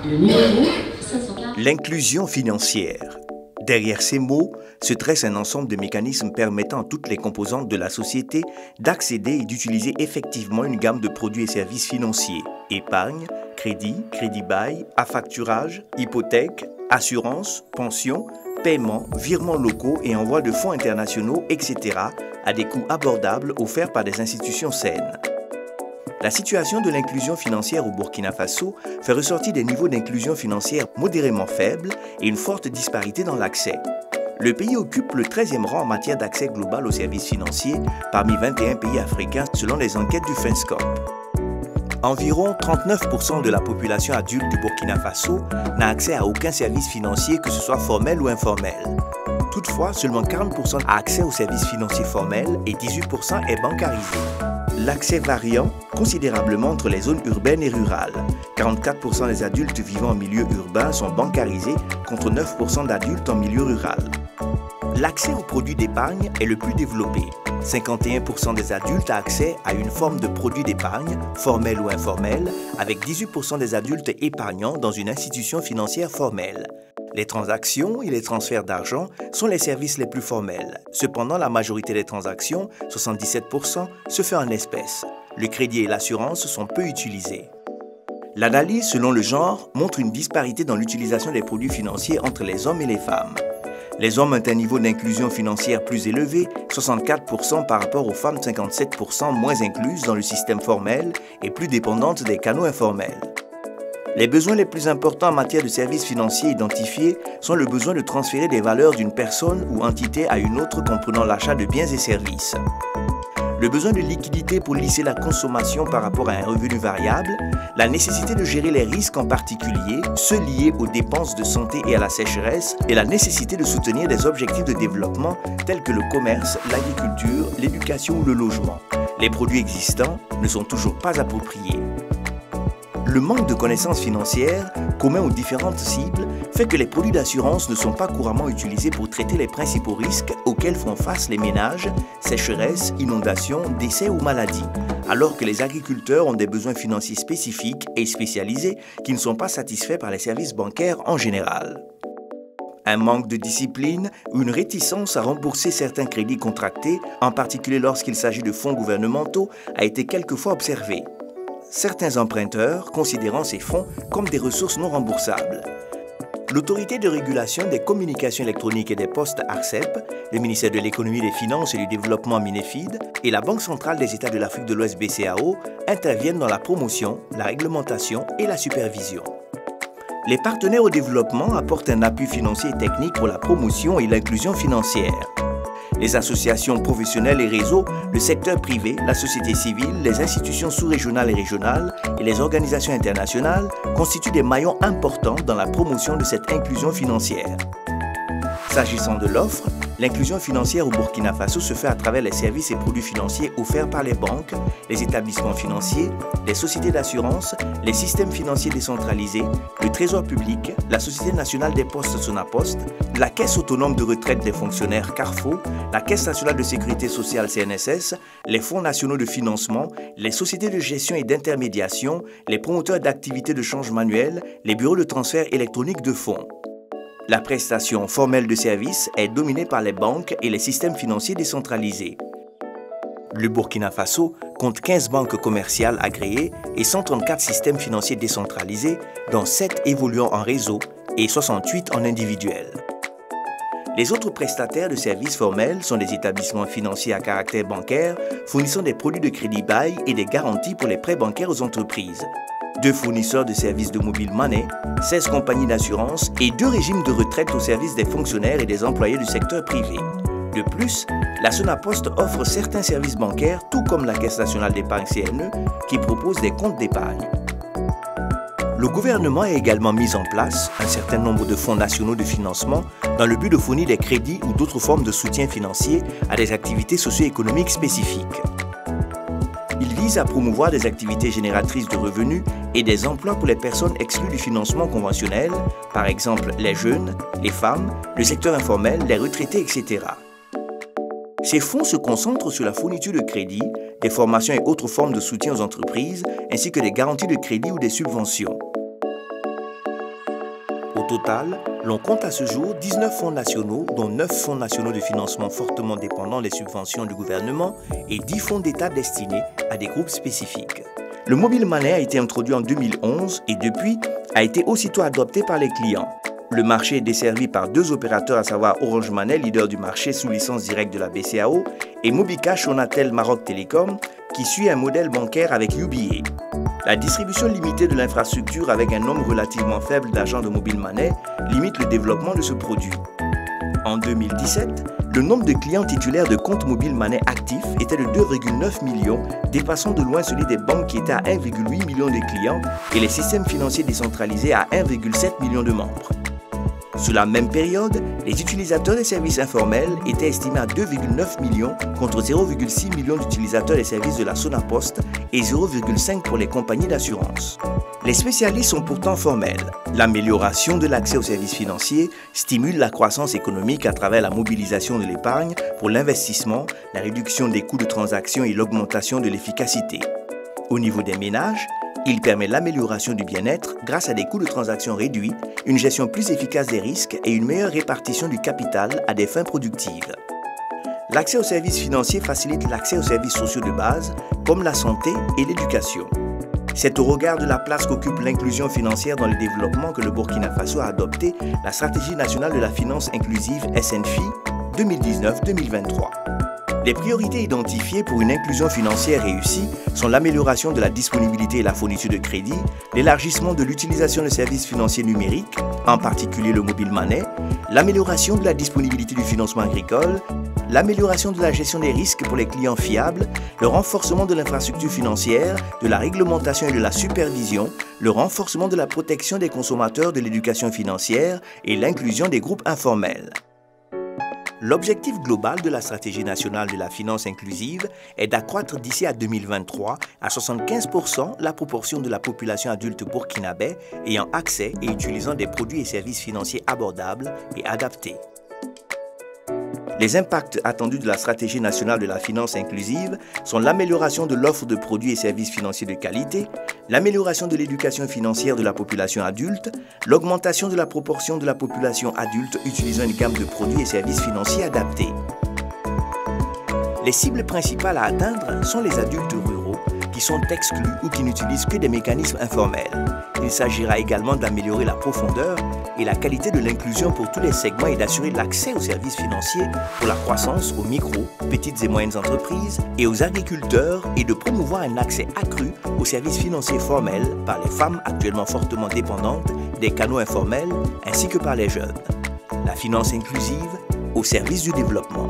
Le numéro 540. L'inclusion financière. Derrière ces mots se dresse un ensemble de mécanismes permettant à toutes les composantes de la société d'accéder et d'utiliser effectivement une gamme de produits et services financiers. Épargne, crédit, crédit-bail, affacturage, hypothèque, assurance, pension, paiement, virements locaux et envoi de fonds internationaux, etc. à des coûts abordables offerts par des institutions saines. La situation de l'inclusion financière au Burkina Faso fait ressortir des niveaux d'inclusion financière modérément faibles et une forte disparité dans l'accès. Le pays occupe le 13e rang en matière d'accès global aux services financiers parmi 21 pays africains selon les enquêtes du FinScope. Environ 39% de la population adulte du Burkina Faso n'a accès à aucun service financier, que ce soit formel ou informel. Toutefois, seulement 40% a accès aux services financiers formels et 18% est bancarisé. L'accès variant considérablement entre les zones urbaines et rurales. 44% des adultes vivant en milieu urbain sont bancarisés contre 9% d'adultes en milieu rural. L'accès aux produits d'épargne est le plus développé. 51% des adultes ont accès à une forme de produit d'épargne, formel ou informel, avec 18% des adultes épargnant dans une institution financière formelle. Les transactions et les transferts d'argent sont les services les plus formels. Cependant, la majorité des transactions, 77%, se fait en espèces. Le crédit et l'assurance sont peu utilisés. L'analyse selon le genre montre une disparité dans l'utilisation des produits financiers entre les hommes et les femmes. Les hommes ont un niveau d'inclusion financière plus élevé, 64% par rapport aux femmes, 57% moins incluses dans le système formel et plus dépendantes des canaux informels. Les besoins les plus importants en matière de services financiers identifiés sont le besoin de transférer des valeurs d'une personne ou entité à une autre comprenant l'achat de biens et services. Le besoin de liquidité pour lisser la consommation par rapport à un revenu variable, la nécessité de gérer les risques en particulier, ceux liés aux dépenses de santé et à la sécheresse, et la nécessité de soutenir des objectifs de développement tels que le commerce, l'agriculture, l'éducation ou le logement. Les produits existants ne sont toujours pas appropriés. Le manque de connaissances financières, commun aux différentes cibles, fait que les produits d'assurance ne sont pas couramment utilisés pour traiter les principaux risques auxquels font face les ménages, sécheresse, inondations, décès ou maladies, alors que les agriculteurs ont des besoins financiers spécifiques et spécialisés qui ne sont pas satisfaits par les services bancaires en général. Un manque de discipline ou une réticence à rembourser certains crédits contractés, en particulier lorsqu'il s'agit de fonds gouvernementaux, a été quelquefois observé. Certains emprunteurs considérant ces fonds comme des ressources non remboursables. L'Autorité de régulation des communications électroniques et des postes ARCEP, le ministère de l'économie, des finances et du développement MINEFID et la Banque centrale des États de l'Afrique de l'Ouest BCAO interviennent dans la promotion, la réglementation et la supervision. Les partenaires au développement apportent un appui financier et technique pour la promotion et l'inclusion financière. Les associations professionnelles et réseaux, le secteur privé, la société civile, les institutions sous-régionales et régionales et les organisations internationales constituent des maillons importants dans la promotion de cette inclusion financière. S'agissant de l'offre, l'inclusion financière au Burkina Faso se fait à travers les services et produits financiers offerts par les banques, les établissements financiers, les sociétés d'assurance, les systèmes financiers décentralisés, le Trésor public, la Société nationale des postes Sonapost, la Caisse autonome de retraite des fonctionnaires Carrefour, la Caisse nationale de sécurité sociale CNSS, les fonds nationaux de financement, les sociétés de gestion et d'intermédiation, les promoteurs d'activités de change manuel, les bureaux de transfert électronique de fonds. La prestation formelle de services est dominée par les banques et les systèmes financiers décentralisés. Le Burkina Faso compte 15 banques commerciales agréées et 134 systèmes financiers décentralisés, dont 7 évoluant en réseau et 68 en individuel. Les autres prestataires de services formels sont des établissements financiers à caractère bancaire fournissant des produits de crédit-bail et des garanties pour les prêts bancaires aux entreprises. 2 fournisseurs de services de mobile money, 16 compagnies d'assurance et 2 régimes de retraite au service des fonctionnaires et des employés du secteur privé. De plus, la Sonapost offre certains services bancaires, tout comme la Caisse nationale d'épargne CNE, qui propose des comptes d'épargne. Le gouvernement a également mis en place un certain nombre de fonds nationaux de financement dans le but de fournir des crédits ou d'autres formes de soutien financier à des activités socio-économiques spécifiques. Il vise à promouvoir des activités génératrices de revenus et des emplois pour les personnes exclues du financement conventionnel, par exemple les jeunes, les femmes, le secteur informel, les retraités, etc. Ces fonds se concentrent sur la fourniture de crédits, des formations et autres formes de soutien aux entreprises, ainsi que des garanties de crédit ou des subventions. total, l'on compte à ce jour 19 fonds nationaux, dont 9 fonds nationaux de financement fortement dépendants des subventions du gouvernement et 10 fonds d'État destinés à des groupes spécifiques. Le mobile money a été introduit en 2011 et depuis a été aussitôt adopté par les clients. Le marché est desservi par 2 opérateurs, à savoir Orange Money, leader du marché sous licence directe de la BCEAO, et Mobicash Sonatel Maroc Télécom, qui suit un modèle bancaire avec UBA. La distribution limitée de l'infrastructure avec un nombre relativement faible d'agents de mobile money limite le développement de ce produit. En 2017, le nombre de clients titulaires de comptes mobile money actifs était de 2,9 millions, dépassant de loin celui des banques qui étaient à 1,8 million de clients et les systèmes financiers décentralisés à 1,7 million de membres. Sur la même période, les utilisateurs des services informels étaient estimés à 2,9 millions contre 0,6 millions d'utilisateurs des services de la Sonapost et 0,5 pour les compagnies d'assurance. Les spécialistes sont pourtant formels. L'amélioration de l'accès aux services financiers stimule la croissance économique à travers la mobilisation de l'épargne pour l'investissement, la réduction des coûts de transaction et l'augmentation de l'efficacité. Au niveau des ménages, il permet l'amélioration du bien-être grâce à des coûts de transaction réduits, une gestion plus efficace des risques et une meilleure répartition du capital à des fins productives. L'accès aux services financiers facilite l'accès aux services sociaux de base, comme la santé et l'éducation. C'est au regard de la place qu'occupe l'inclusion financière dans le développement que le Burkina Faso a adopté la Stratégie nationale de la finance inclusive SNFI 2019-2023. Les priorités identifiées pour une inclusion financière réussie sont l'amélioration de la disponibilité et la fourniture de crédit, l'élargissement de l'utilisation de services financiers numériques, en particulier le mobile money, l'amélioration de la disponibilité du financement agricole, l'amélioration de la gestion des risques pour les clients fiables, le renforcement de l'infrastructure financière, de la réglementation et de la supervision, le renforcement de la protection des consommateurs de l'éducation financière et l'inclusion des groupes informels. L'objectif global de la Stratégie nationale de la finance inclusive est d'accroître d'ici à 2023 à 75% la proportion de la population adulte burkinabé ayant accès et utilisant des produits et services financiers abordables et adaptés. Les impacts attendus de la Stratégie nationale de la finance inclusive sont l'amélioration de l'offre de produits et services financiers de qualité, l'amélioration de l'éducation financière de la population adulte, l'augmentation de la proportion de la population adulte utilisant une gamme de produits et services financiers adaptés. Les cibles principales à atteindre sont les adultes ruraux qui sont exclus ou qui n'utilisent que des mécanismes informels. Il s'agira également d'améliorer la profondeur et la qualité de l'inclusion pour tous les segments et d'assurer l'accès aux services financiers pour la croissance aux micro, petites et moyennes entreprises et aux agriculteurs et de promouvoir un accès accru aux services financiers formels par les femmes actuellement fortement dépendantes des canaux informels ainsi que par les jeunes. La finance inclusive au service du développement.